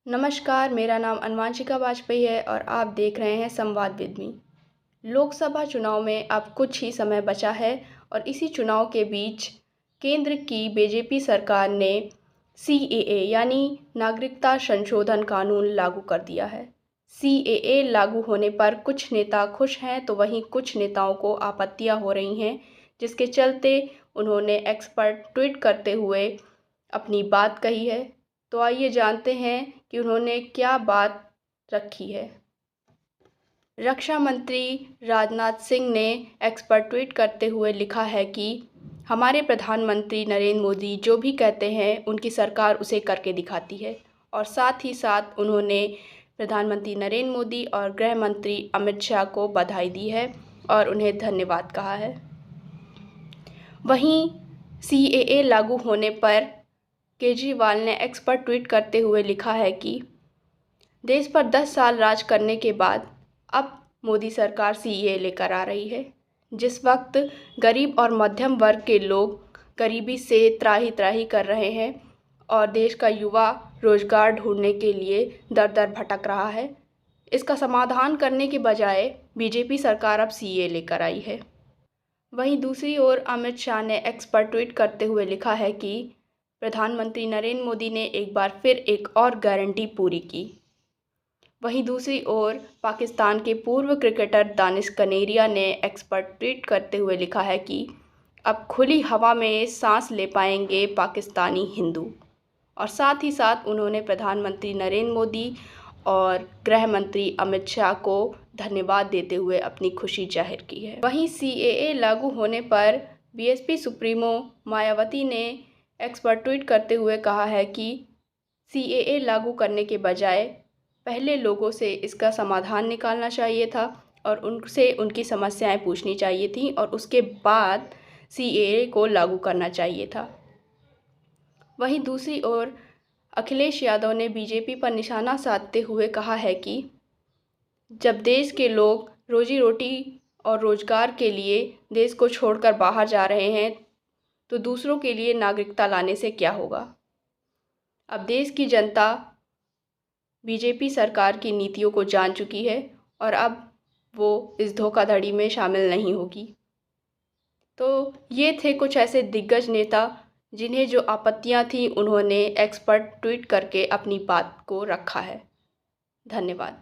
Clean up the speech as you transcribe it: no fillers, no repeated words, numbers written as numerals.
नमस्कार, मेरा नाम अनुवांशिका वाजपेयी है और आप देख रहे हैं संवाद विद मी। लोकसभा चुनाव में अब कुछ ही समय बचा है और इसी चुनाव के बीच केंद्र की बीजेपी सरकार ने CAA यानी नागरिकता संशोधन कानून लागू कर दिया है। CAA लागू होने पर कुछ नेता खुश हैं तो वहीं कुछ नेताओं को आपत्तियां हो रही हैं, जिसके चलते उन्होंने एक्स पर ट्वीट करते हुए अपनी बात कही है। तो आइए जानते हैं कि उन्होंने क्या बात रखी है। रक्षा मंत्री राजनाथ सिंह ने एक्स पर ट्वीट करते हुए लिखा है कि हमारे प्रधानमंत्री नरेंद्र मोदी जो भी कहते हैं उनकी सरकार उसे करके दिखाती है। और साथ ही साथ उन्होंने प्रधानमंत्री नरेंद्र मोदी और गृह मंत्री अमित शाह को बधाई दी है और उन्हें धन्यवाद कहा है। वहीं CAA लागू होने पर केजरीवाल ने एक्स पर ट्वीट करते हुए लिखा है कि देश पर 10 साल राज करने के बाद अब मोदी सरकार CAA लेकर आ रही है। जिस वक्त गरीब और मध्यम वर्ग के लोग गरीबी से त्राही त्राही कर रहे हैं और देश का युवा रोजगार ढूंढने के लिए दर दर भटक रहा है, इसका समाधान करने के बजाय बीजेपी सरकार अब CAA लेकर आई है। वहीं दूसरी ओर अमित शाह ने एक्स पर ट्वीट करते हुए लिखा है कि प्रधानमंत्री नरेंद्र मोदी ने एक बार फिर एक और गारंटी पूरी की। वहीं दूसरी ओर पाकिस्तान के पूर्व क्रिकेटर दानिश कनेरिया ने एक्स पर ट्वीट करते हुए लिखा है कि अब खुली हवा में सांस ले पाएंगे पाकिस्तानी हिंदू। और साथ ही साथ उन्होंने प्रधानमंत्री नरेंद्र मोदी और गृह मंत्री अमित शाह को धन्यवाद देते हुए अपनी खुशी जाहिर की है। वहीं CAA लागू होने पर BSP सुप्रीमो मायावती ने एक्स पर ट्वीट करते हुए कहा है कि CAA लागू करने के बजाय पहले लोगों से इसका समाधान निकालना चाहिए था और उनसे उनकी समस्याएं पूछनी चाहिए थी और उसके बाद CAA को लागू करना चाहिए था। वहीं दूसरी ओर अखिलेश यादव ने बीजेपी पर निशाना साधते हुए कहा है कि जब देश के लोग रोजी रोटी और रोजगार के लिए देश को छोड़कर बाहर जा रहे हैं तो दूसरों के लिए नागरिकता लाने से क्या होगा। अब देश की जनता बीजेपी सरकार की नीतियों को जान चुकी है और अब वो इस धोखाधड़ी में शामिल नहीं होगी। तो ये थे कुछ ऐसे दिग्गज नेता जिन्हें जो आपत्तियां थी उन्होंने एक्स पर ट्वीट करके अपनी बात को रखा है। धन्यवाद।